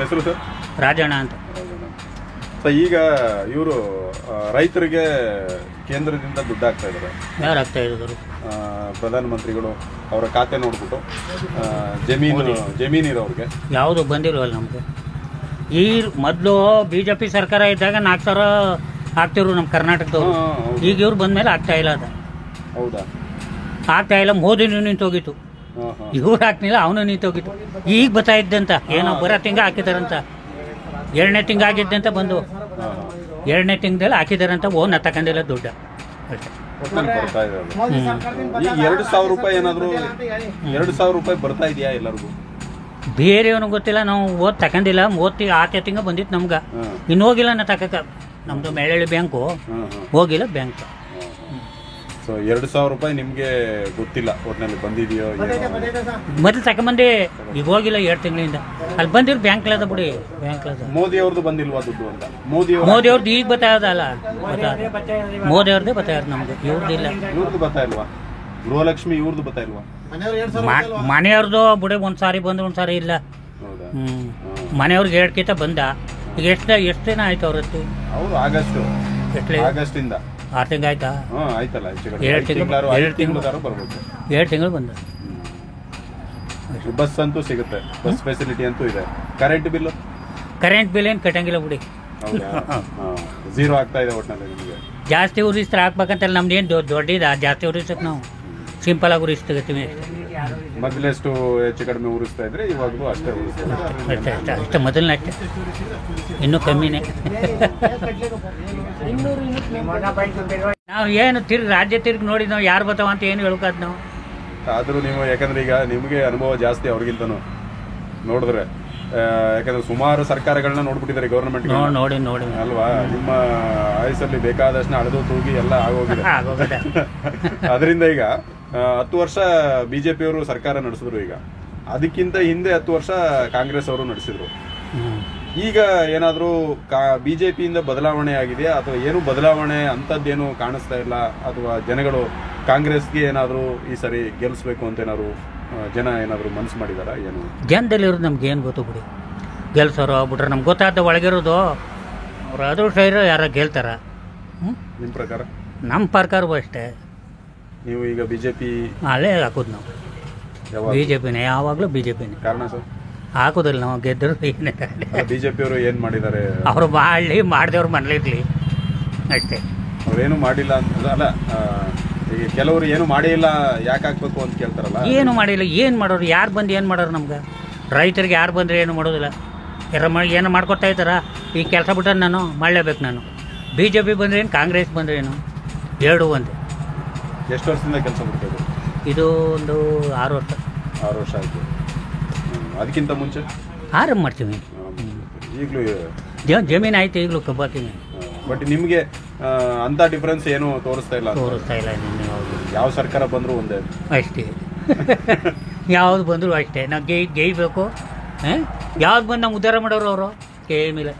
ಹೆಸರು ಸರ್? ರಾಜಣ್ಣ ಅಂತ. ಸರ್, ಈಗ ಇವರು ರೈತರಿಗೆ ಕೇಂದ್ರದಿಂದ ದುಡ್ಡು ಹಾಕ್ತಾ ಇದ್ದಾರೆ. ಯಾರು ಆಗ್ತಾ ಇರೋದು? ಪ್ರಧಾನಮಂತ್ರಿಗಳು ಅವರ ಖಾತೆ ನೋಡ್ಬಿಟ್ಟು ಜಮೀನಿರೋರಿಗೆ ಯಾವುದು ಬಂದಿಲ್ವಲ್ಲ ನಮಗೆ. ಈ ಮೊದಲು BJP ಸರ್ಕಾರ ಇದ್ದಾಗ 4,000 ಹಾಕ್ತಿರು ನಮ್ಮ ಕರ್ನಾಟಕದವರು. ಈಗ ಇವ್ರು ಬಂದ್ಮೇಲೆ ಆಗ್ತಾ ಇಲ್ಲ. ಅದು ಹೌದಾ? ಆಗ್ತಾ ಇಲ್ಲ. ಮೋದಿನೂ ನಿಂತೋಗಿತ್ತು, ಇವ್ರು ಹಾಕ್ನಿಲ್ಲ, ಅವನು ನಿಂತೋಗಿತ್ತು. ಈಗ ಬರ್ತಾ ಇದ್ದಂತ ಏನೋ ಬರೋ ತಿಂಗ ಹಾಕಿದಾರಂತ, 2ನೇ ತಿಂಗ ಆಗಿದ್ದಂತ ಬಂದು 2ನೇ ತಿಂಗಳಲ್ಲಿ ಹಾಕಿದಾರಂತ. ಓನ್ ತಗೊಂಡಿಲ್ಲ ದುಡ್ಡು. ಬರ್ತಾ ಇದೆ. ಈಗ 2,000 ರೂಪಾಯಿ ಏನಾದ್ರು 2,000 ರೂಪಾಯಿ ಬರ್ತಾ ಇದೆಯಾ ಎಲ್ಲರಿಗೂ? ಬೇರೆಯವನು ಗೊತ್ತಿಲ್ಲ. ನಾವು ತಗೊಂಡಿಲ್ಲ. 30 ತಿಂಗ ಬಂದಿತ್ತು ನಮ್ಗೆ. ಇನ್ನು ಹೋಗಿಲ್ಲ ನಾ ತಕ್ಕ. ನಮ್ದು ಮೇಳಳ್ಳಿ ಬ್ಯಾಂಕು ಹೋಗಿಲ್ಲ ಬ್ಯಾಂಕ್. ಸೊ 2,000 ರೂಪಾಯಿ ನಿಮ್ಗೆ ಗೊತ್ತಿಲ್ಲ ಒಟ್ಟಿನಲ್ಲಿ ಬಂದಿದೆಯೋ? ಮೊದಲು ತಗೊಂಬಂದೆ, ಈಗ ಹೋಗಿಲ್ಲ 2 ತಿಂಗಳಿಂದ. ಅಲ್ಲಿ ಬಂದಿರು ಬ್ಯಾಂಕ್ಲದ ಬಿಡಿ. ಬ್ಯಾಂಕ್ಲದ ಮೋದಿ ಅವ್ರದ್ದು ಬಂದಿಲ್ವಾ ದುಡ್ಡು ಅಂತ? ಮೋದಿ ಅವ್ರದ್ದು ಈಗ ಬತ್ತಾಯದಲ್ಲ. ಮೋದಿ ಅವ್ರದ್ದೇ ಬತ್ತಾಯ್ದು ನಮ್ಗೆ. ಇವ್ರದ್ದಿಲ್ಲ. ಇವ್ರದ್ದು ಬರ್ತಾ ಇಲ್ವಾ? ಗೃಹಲಕ್ಷ್ಮಿ ಇವ್ರದ್ದು ಬರ್ತಾ ಇಲ್ವಾ? ಮನೆಯವ್ರದ್ದು ಬಿಡಿ. ಒಂದ್ಸಾರಿ ಬಂದು ಒಂದ್ಸಾರಿ ಇಲ್ಲ. ಮನೆಯವ್ರಿಗೆ 2 ಕಿತ ಬಂದ. ಈಗ ಎಷ್ಟು ದಿನ ಆಯ್ತು ಅವ್ರದ್ದು? ಹೌದು, ಆಗಸ್ಟ್ ಇಂದ 6 ತಿಂಗಳು ಆಯ್ತಾ? ಆಯ್ತಲ್ಲ. 2 ತಿಂಗಳು ಬರ್ಬೋದು. 2 ತಿಂಗಳು ಬಂದ. ಬಸ್ ಅಂತೂ ಸಿಗುತ್ತೆ, ಬಸ್ ಫೆಸಿಲಿಟಿ ಅಂತೂ ಇದೆ. ಕರೆಂಟ್ ಬಿಲ್ ಏನು ಕಟ್ಟಂಗಿಲ್ಲ ಬಿಡಿ. ಝೀರೋ ಆಗ್ತಾ ಇದೆ ಒಟ್ಟಿನಲ್ಲಿ ನಿಮಗೆ. ಜಾಸ್ತಿ ಉರಿಸ್ತಾರೆ ಹಾಕ್ಬೇಕಂತಲ್ಲ. ನಮ್ದೇನು ದೊಡ್ಡದ ಜಾಸ್ತಿ ಉರಿಸಕ್ಕೆ ನಾವು ಸಿಂಪಲ್ ಆಗಿ ಉರಿಸ್ತೀವಿ. ಮೊದಲೆಷ್ಟು ಹೆಚ್ಚು ಕಡಿಮೆ ಉರಿಸ್ತಾ ಇದ್ರೆ ಇವಾಗಲೂ ಅಷ್ಟೇ ಉರಿಸ್ತಾರೆ. ಅಷ್ಟೇ ಮೊದಲನೇ ಅಷ್ಟೇ, ಇನ್ನೂ ಕಮ್ಮಿನೇ. ನಾವು ಏನು ರಾಜ್ಯ ತಿರ್ಗಿ ನೋಡಿ ನಾವು ಯಾರು ಬರ್ತಾವ ಅಂತ ಏನು ಹೇಳ್ಕಾದ್ ನಾವು. ಆದರೂ ನೀವು ಯಾಕಂದ್ರೆ ಈಗ ನಿಮಗೆ ಅನುಭವ ಜಾಸ್ತಿ ಅವ್ರಿಗಿಂತನೂ ನೋಡಿದ್ರೆ. ಯಾಕಂದ್ರೆ ಸುಮಾರು ಸರ್ಕಾರಗಳನ್ನ ನೋಡ್ಬಿಟ್ಟಿದ್ದಾರೆ ಗೌರ್ಮೆಂಟ್. ನೋಡಿ ಅಲ್ವಾ? ನಿಮ್ಮ ಆಯುಸಲ್ಲಿ ಬೇಕಾದಷ್ಟು ಅಳೆದು ತೂಗಿ ಎಲ್ಲ ಆಗೋಗಿದೆ. ಅದರಿಂದ ಈಗ 10 ವರ್ಷ ಬಿಜೆಪಿ ಅವರು ಸರ್ಕಾರ ನಡೆಸಿದ್ರು. ಈಗ ಅದಕ್ಕಿಂತ ಹಿಂದೆ 10 ವರ್ಷ ಕಾಂಗ್ರೆಸ್ ಅವರು ನಡೆಸಿದ್ರು. ಈಗ ಏನಾದರೂ ಬಿಜೆಪಿಯಿಂದ ಬದಲಾವಣೆ ಆಗಿದೆಯಾ ಅಥವಾ ಏನು ಬದಲಾವಣೆ ಅಂತದ್ದೇನು ಕಾಣಿಸ್ತಾ ಇಲ್ಲ? ಅಥವಾ ಜನಗಳು ಕಾಂಗ್ರೆಸ್ಗೆ ಏನಾದರೂ ಈ ಸರಿ ಗೆಲ್ಲಿಸ್ಬೇಕು ಅಂತ ಜನ ಏನಾದರೂ ಮನಸ್ಸು ಮಾಡಿದಾರ? ಏನು ಜನದಲ್ಲಿರೋದು ನಮ್ಗೆ ಏನು ಗೊತ್ತು ಬಿಡಿ. ಗೆಲ್ಸೋರು ಆಗ್ಬಿಟ್ರೆ ನಮ್ಗೆ ಗೊತ್ತಾದ ಒಳಗಿರೋದು ಅವ್ರು ಅದೃಷ್ಟ ಇರೋ ಯಾರ ಗೆಲ್ತಾರ. ನಿಮ್ಮ ಪ್ರಕಾರ? ನಮ್ಮ ಪ್ರಕಾರವೂ ಅಷ್ಟೇ. ನೀವು ಈಗ ಬಿಜೆಪಿ ಅಲ್ಲೇ ಹಾಕೋದು ನಾವು. ಬಿಜೆಪಿನೇ ಯಾವಾಗಲೂ ಬಿಜೆಪಿನೇ. ಕಾರಣ ಸರ್ ಹಾಕೋದಿಲ್ಲ ನಾವು. ಗೆದ್ದರು ಏನೇ ಬಿಜೆಪಿ ಅವರು ಏನು ಮಾಡಿದ್ದಾರೆ? ಅವರು ಮಾಡಲಿ, ಮಾಡಿದವ್ರು ಮನೇಲಿರ್ಲಿ ಅಷ್ಟೇ. ಅವ್ರೇನು ಮಾಡಿಲ್ಲ ಅಂತ ಅಲ್ಲ. ಈಗ ಕೆಲವರು ಏನು ಮಾಡಿಲ್ಲ, ಯಾಕೆ ಹಾಕ್ಬೇಕು ಅಂತ ಕೇಳ್ತಾರಲ್ಲ. ಏನು ಮಾಡಿಲ್ಲ, ಏನು ಮಾಡೋರು? ಯಾರು ಬಂದು ಏನು ಮಾಡೋರು? ನಮ್ಗೆ ರೈತರಿಗೆ ಯಾರು ಬಂದರೆ ಏನು ಮಾಡೋದಿಲ್ಲ. ಏನು ಮಾಡ್ಕೊತಾ ಇದ್ದಾರ? ಈ ಕೆಲಸ ಬಿಟ್ಟರೆ ನಾನು ಮಾಡಲೇಬೇಕು. ನಾನು ಬಿಜೆಪಿ ಬಂದರೆ ಏನು, ಕಾಂಗ್ರೆಸ್ ಬಂದರೆ ಏನು, ಎರಡೂ ಒಂದೇ. ಎಷ್ಟು ವರ್ಷದಿಂದ ಕೆಲಸ ಬಿಡ್ತದೆ? ಇದು ಒಂದು 6 ವರ್ಷ. 6 ವರ್ಷ ಆಯಿತು. ಅದಕ್ಕಿಂತ ಮುಂಚೆ ಆರಾಮ್ ಮಾಡ್ತೀವಿ. ಈಗಲೂ ಜಮೀನು ಆಯ್ತು, ಈಗಲೂ ಕಬ್ಬಾತೀನಿ. ಬಟ್ ನಿಮಗೆ ಅಂತ ಡಿಫ್ರೆನ್ಸ್ ಏನು ತೋರಿಸ್ತಾ ಇಲ್ಲ? ಯಾವ ಸರ್ಕಾರ ಬಂದರೂ ಒಂದೇ ಅಷ್ಟೇ. ಯಾವ್ದು ಬಂದರೂ ಅಷ್ಟೇ. ನಾವು ಗೇಯ್ಬೇಕು. ಯಾವ್ದು ಬಂದು ನಾವು ಉದ್ಧಾರ ಮಾಡೋರು ಅವರು ಏನಿಲ್ಲ.